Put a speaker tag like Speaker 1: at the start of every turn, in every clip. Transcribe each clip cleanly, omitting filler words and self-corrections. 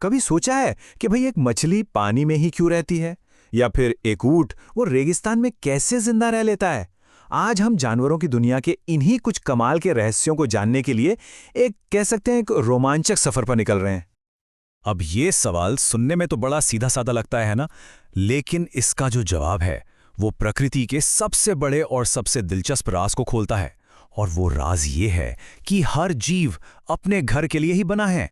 Speaker 1: कभी सोचा है कि भाई एक मछली पानी में ही क्यों रहती है, या फिर एक ऊंट वो रेगिस्तान में कैसे जिंदा रह लेता है? आज हम जानवरों की दुनिया के इन्हीं कुछ कमाल के रहस्यों को जानने के लिए एक कह सकते हैं एक रोमांचक सफर पर निकल रहे हैं।
Speaker 2: अब ये सवाल सुनने में तो बड़ा सीधा साधा लगता है ना, लेकिन इसका जो जवाब है वो प्रकृति के सबसे बड़े और सबसे दिलचस्प राज को खोलता है। और वो राज ये है कि हर जीव अपने घर के लिए ही बना है।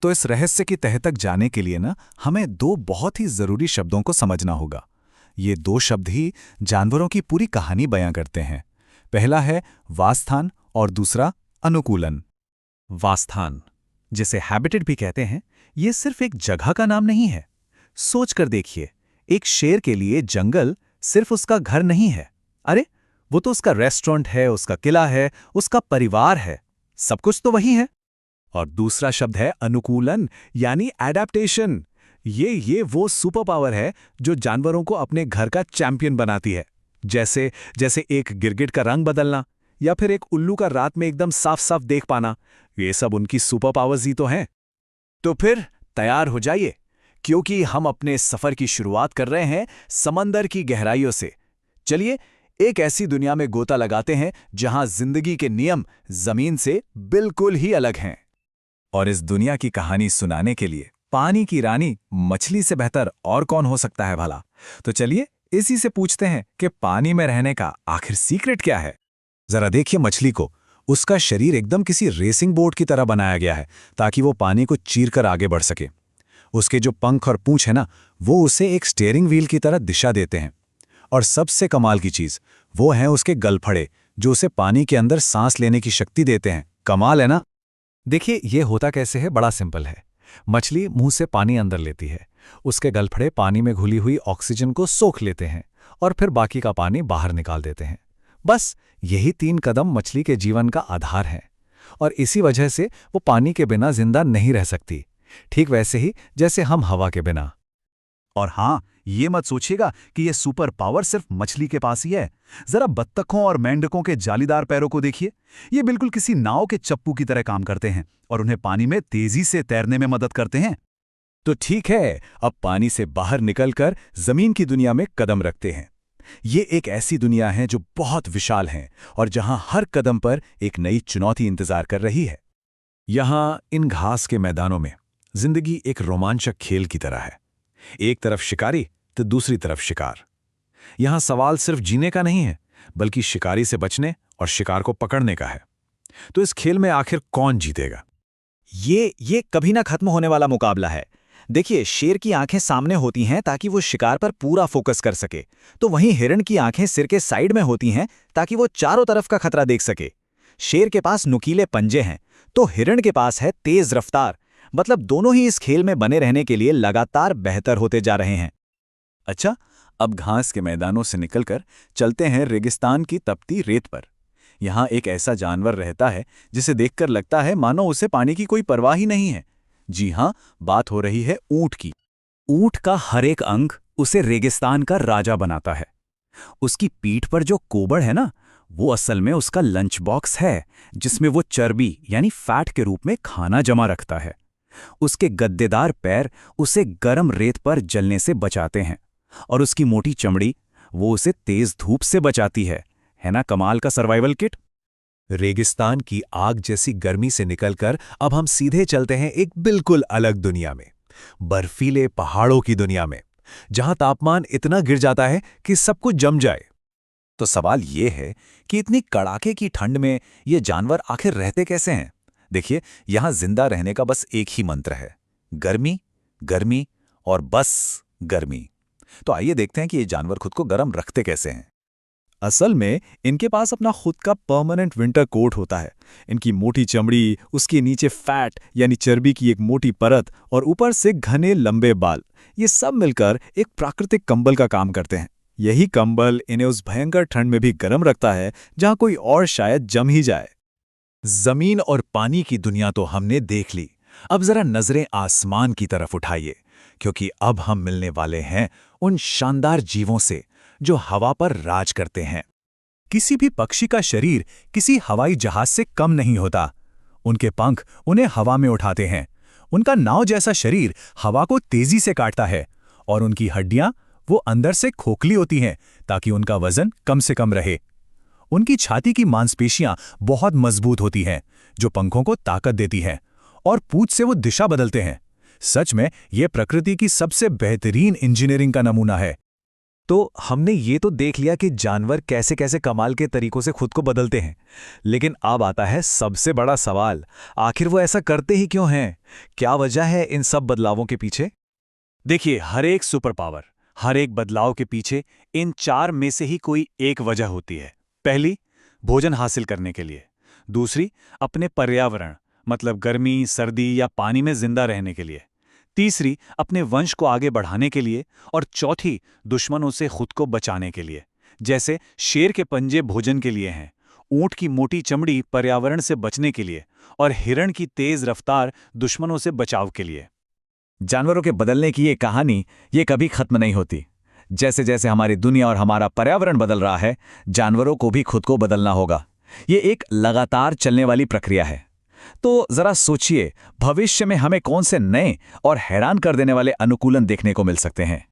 Speaker 3: तो इस रहस्य की तह तक जाने के लिए हमें दो बहुत ही जरूरी शब्दों को समझना होगा। ये दो शब्द ही जानवरों की पूरी कहानी बयां करते हैं। पहला है वासस्थान और दूसरा अनुकूलन। वासस्थान, जिसे हैबिटेट भी कहते हैं, ये सिर्फ एक जगह का नाम नहीं है। सोच कर देखिए, एक शेर के लिए जंगल सिर्फ उसका घर नहीं है। अरे, वो तो उसका रेस्टोरेंट है, उसका किला है, उसका परिवार है, सब कुछ तो वही है। और दूसरा शब्द है अनुकूलन, यानी एडेप्टेशन। ये वो सुपर पावर है जो जानवरों को अपने घर का चैंपियन बनाती है। जैसे जैसे एक गिरगिट का रंग बदलना या फिर एक उल्लू का रात में एकदम साफ साफ देख पाना, ये सब उनकी सुपर पावर्स ही तो हैं। तो फिर तैयार हो जाइए, क्योंकि हम अपने सफर की शुरुआत कर रहे हैं समंदर की गहराइयों से। चलिए एक ऐसी दुनिया में गोता लगाते हैं जहां जिंदगी के नियम जमीन से बिल्कुल ही अलग हैं। और इस दुनिया की कहानी सुनाने के लिए पानी की रानी मछली से बेहतर और कौन हो सकता है भला? तो चलिए इसी से पूछते हैं कि पानी में रहने का आखिर सीक्रेट क्या है। जरा देखिए मछली को, उसका शरीर एकदम किसी रेसिंग बोट की तरह बनाया गया है ताकि वो पानी को चीरकर आगे बढ़ सके। उसके जो पंख और पूंछ है वो उसे एक स्टीयरिंग व्हील की तरह दिशा देते हैं। और सबसे कमाल की चीज वो है उसके गलफड़े, जो उसे पानी के अंदर सांस लेने की शक्ति देते हैं। कमाल है ना? देखिए ये होता कैसे है, बड़ा सिंपल है। मछली मुंह से पानी अंदर लेती है, उसके गलफड़े पानी में घुली हुई ऑक्सीजन को सोख लेते हैं और फिर बाकी का पानी बाहर निकाल देते हैं। बस यही 3 कदम मछली के जीवन का आधार है। और इसी वजह से वो पानी के बिना जिंदा नहीं रह सकती, ठीक वैसे ही जैसे हम हवा के बिना। और हाँ, ये मत सोचिएगा कि ये सुपर पावर सिर्फ मछली के पास ही है। जरा बत्तखों और मेंढकों के जालीदार पैरों को देखिए। ये बिल्कुल किसी नाव के चप्पू की तरह काम करते हैं और उन्हें पानी में तेजी से तैरने में मदद करते हैं। तो ठीक है, अब पानी से बाहर निकलकर जमीन की दुनिया में कदम रखते हैं। ये एक ऐसी दुनिया है जो बहुत विशाल है और जहां हर कदम पर एक नई चुनौती इंतजार कर रही है। यहां इन घास के मैदानों में जिंदगी एक रोमांचक खेल की तरह है। एक तरफ शिकारी तो दूसरी तरफ शिकार। यहां सवाल सिर्फ जीने का नहीं है, बल्कि शिकारी से बचने और शिकार को पकड़ने का है। तो इस खेल में आखिर कौन जीतेगा?
Speaker 4: ये कभी ना खत्म होने वाला मुकाबला है। देखिए, शेर की आंखें सामने होती हैं ताकि वो शिकार पर पूरा फोकस कर सके, तो वहीं हिरण की आंखें सिर के साइड में होती हैं ताकि वो चारों तरफ का खतरा देख सके। शेर के पास नुकीले पंजे हैं तो हिरण के पास है तेज रफ्तार। मतलब दोनों ही इस खेल में बने रहने के लिए लगातार बेहतर होते जा रहे हैं।
Speaker 3: अच्छा, अब घास के मैदानों से निकलकर चलते हैं रेगिस्तान की तपती रेत पर। यहां एक ऐसा जानवर रहता है जिसे देखकर लगता है मानो उसे पानी की कोई परवाह ही नहीं है। जी हां, बात हो रही है ऊंट की। ऊंट का हर एक अंग उसे रेगिस्तान का राजा बनाता है। उसकी पीठ पर जो कोबड़ है वो असल में उसका लंच बॉक्स है, जिसमें वो चर्बी यानी फैट के रूप में खाना जमा रखता है। उसके गद्देदार पैर उसे गर्म रेत पर जलने से बचाते हैं और उसकी मोटी चमड़ी वो उसे तेज धूप से बचाती है ना? कमाल का सर्वाइवल किट।
Speaker 1: रेगिस्तान की आग जैसी गर्मी से निकलकर अब हम सीधे चलते हैं एक बिल्कुल अलग दुनिया में, बर्फीले पहाड़ों की दुनिया में, जहां तापमान इतना गिर जाता है कि सब कुछ जम जाए।
Speaker 3: तो सवाल ये है कि इतनी कड़ाके की ठंड में ये जानवर आखिर रहते कैसे हैं? देखिए, यहां जिंदा रहने का बस एक ही मंत्र है, गर्मी, गर्मी और बस गर्मी। तो आइए देखते हैं कि ये जानवर खुद को गर्म रखते कैसे हैं। असल में इनके पास अपना खुद का परमानेंट विंटर कोट होता है। इनकी मोटी चमड़ी, उसके नीचे फैट यानी चर्बी की एक मोटी परत और ऊपर से घने लंबे बाल, ये सब मिलकर एक प्राकृतिक कंबल का काम करते हैं। यही कंबल इन्हें उस भयंकर ठंड में भी गर्म रखता है जहां कोई और शायद जम ही जाए। जमीन और पानी की दुनिया तो हमने देख ली, अब जरा नजरें आसमान की तरफ उठाइए, क्योंकि अब हम मिलने वाले हैं उन शानदार जीवों से जो हवा पर राज करते हैं। किसी भी पक्षी का शरीर किसी हवाई जहाज से कम नहीं होता। उनके पंख उन्हें हवा में उठाते हैं, उनका नाव जैसा शरीर हवा को तेजी से काटता है और उनकी हड्डियां वो अंदर से खोखली होती हैं ताकि उनका वजन कम से कम रहे। उनकी छाती की मांसपेशियां बहुत मजबूत होती हैं जो पंखों को ताकत देती हैं और पूंछ से वो दिशा बदलते हैं। सच में ये प्रकृति की सबसे बेहतरीन इंजीनियरिंग का नमूना है।
Speaker 4: तो हमने ये तो देख लिया कि जानवर कैसे कैसे कमाल के तरीकों से खुद को बदलते हैं, लेकिन अब आता है सबसे बड़ा सवाल, आखिर वो ऐसा करते ही क्यों हैं? क्या वजह है इन सब बदलावों के पीछे?
Speaker 3: देखिए, हर एक सुपर पावर, हर एक बदलाव के पीछे इन 4 में से ही कोई एक वजह होती है। पहली, भोजन हासिल करने के लिए। दूसरी, अपने पर्यावरण मतलब गर्मी, सर्दी या पानी में जिंदा रहने के लिए। तीसरी, अपने वंश को आगे बढ़ाने के लिए। और चौथी, दुश्मनों से खुद को बचाने के लिए। जैसे शेर के पंजे भोजन के लिए हैं, ऊंट की मोटी चमड़ी पर्यावरण से बचने के लिए और हिरण की तेज रफ्तार दुश्मनों से बचाव के लिए।
Speaker 4: जानवरों के बदलने की ये कहानी ये कभी खत्म नहीं होती। जैसे जैसे हमारी दुनिया और हमारा पर्यावरण बदल रहा है, जानवरों को भी खुद को बदलना होगा। ये एक लगातार चलने वाली प्रक्रिया है। तो जरा सोचिए, भविष्य में हमें कौन से नए और हैरान कर देने वाले अनुकूलन देखने को मिल सकते हैं।